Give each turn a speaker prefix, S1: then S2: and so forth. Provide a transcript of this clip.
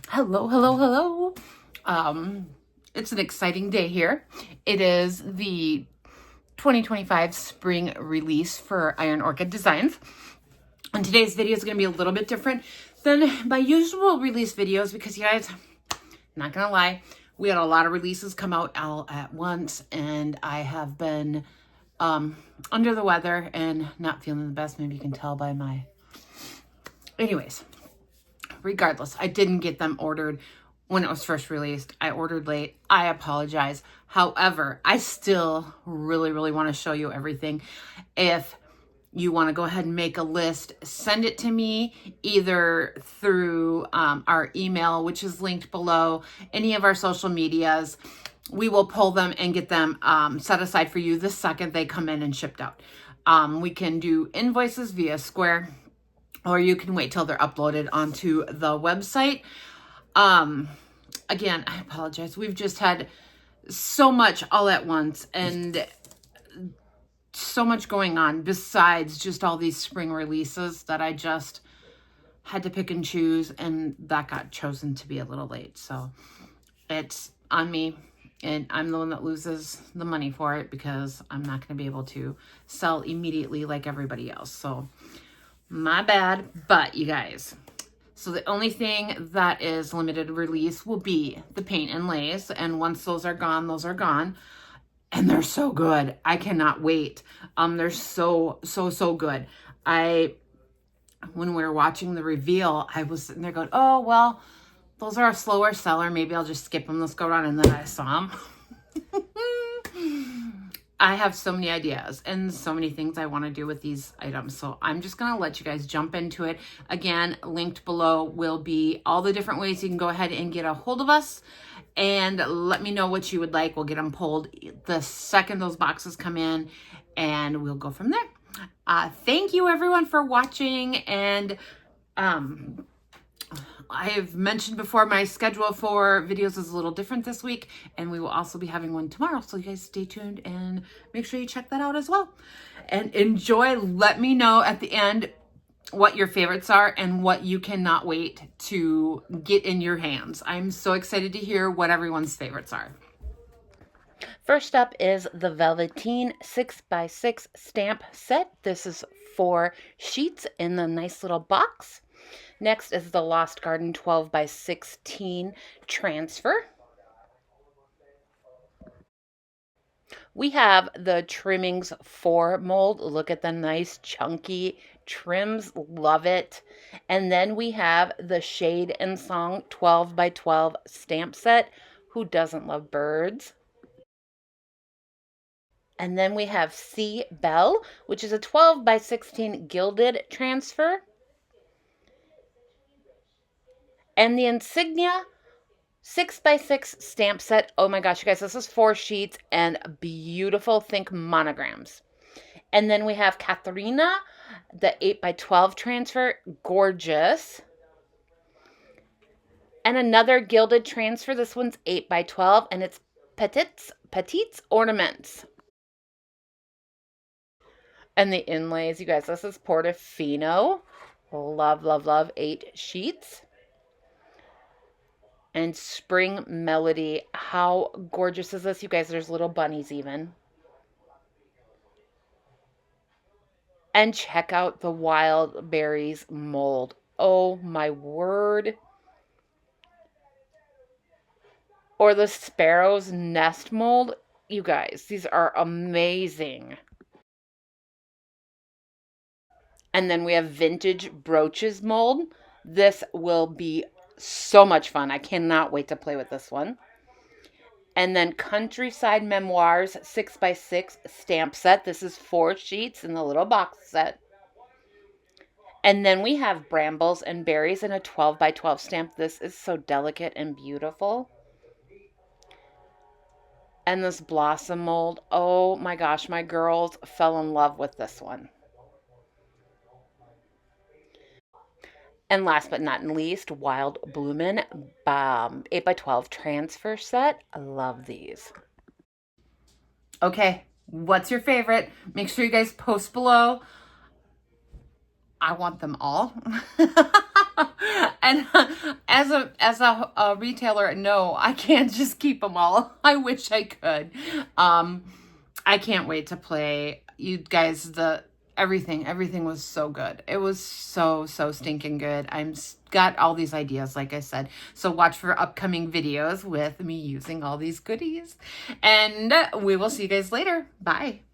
S1: Hello, hello, hello. It's an exciting day here. It is the 2025 spring release for Iron Orchid Designs. And today's video is going to be a little bit different than my usual release videos because, you guys, not going to lie, we had a lot of releases come out all at once, and I have been under the weather and not feeling the best. Maybe you can tell by my... Anyways, regardless, I didn't get them ordered when it was first released. I ordered late. I apologize. However, I still really want to show you everything. If you want to go ahead and make a list, send it to me either through our email, which is linked below, any of our social medias. We will pull them and get them set aside for you the second they come in and shipped out. We can do invoices via Square, or you can wait till they're uploaded onto the website. Again, I apologize. We've just had so much all at once and so much going on besides just all these spring releases that I just had to pick and choose, and that got chosen to be a little late. So it's on me, and I'm the one that loses the money for it because I'm not going to be able to sell immediately like everybody else. So my bad. But you guys, so the only thing that is limited release will be the paint and lays. And once those are gone, those are gone. And they're so good. I cannot wait. They're so good. When we were watching the reveal, I was sitting there going, oh, well, those are a slower seller. Maybe I'll just skip them. Let's go around. And then I saw them. I have so many ideas and so many things I want to do with these items. So I'm just going to let you guys jump into it. Again, linked below will be all the different ways you can go ahead and get a hold of us and let me know what you would like. We'll get them pulled the second those boxes come in, and we'll go from there. Thank you everyone for watching. And I have mentioned before, my schedule for videos is a little different this week, and we will also be having one tomorrow. So you guys stay tuned and make sure you check that out as well. And enjoy. Let me know at the end what your favorites are and what you cannot wait to get in your hands. I'm so excited to hear what everyone's favorites are. First up is the Velveteen 6x6 stamp set. This is 4 sheets in the nice little box. Next is the Lost Garden 12x16 transfer. We have the Trimmings 4 mold. Look at the nice chunky trims. Love it. And then we have the Shade and Song 12x12 stamp set. Who doesn't love birds? And then we have Sea Belle, which is a 12x16 gilded transfer. And the Insignia 6x6 stamp set. Oh my gosh, you guys, this is 4 sheets and beautiful. Think monograms. And then we have Katharina, the 8x12 transfer. Gorgeous. And another gilded transfer. This one's 8x12, and it's Petites Ornaments. And the inlays, you guys, this is Portofino. Love, 8 sheets. And Spring Melody. How gorgeous is this? You guys, there's little bunnies even. And check out the Wild Berries mold. Oh my word. Or the Sparrow's Nest mold. You guys, these are amazing. And then we have Vintage Brooches mold. This will be so much fun. I cannot wait to play with this one. And then Countryside Memoirs 6x6 stamp set. This is 4 sheets in the little box set. And then we have Brambles and Berries in a 12x12 stamp. This is so delicate and beautiful. And this Blossom mold. Oh my gosh, my girls fell in love with this one. And last but not least, Wild Bloomin' 8x12 transfer set. I love these. Okay, what's your favorite? Make sure you guys post below. I want them all. And as a retailer, no, I can't just keep them all. I wish I could. I can't wait to play. You guys, everything was so good. It was so stinking good. Got all these ideas, like I said. So watch for upcoming videos with me using all these goodies. And we will see you guys later. Bye.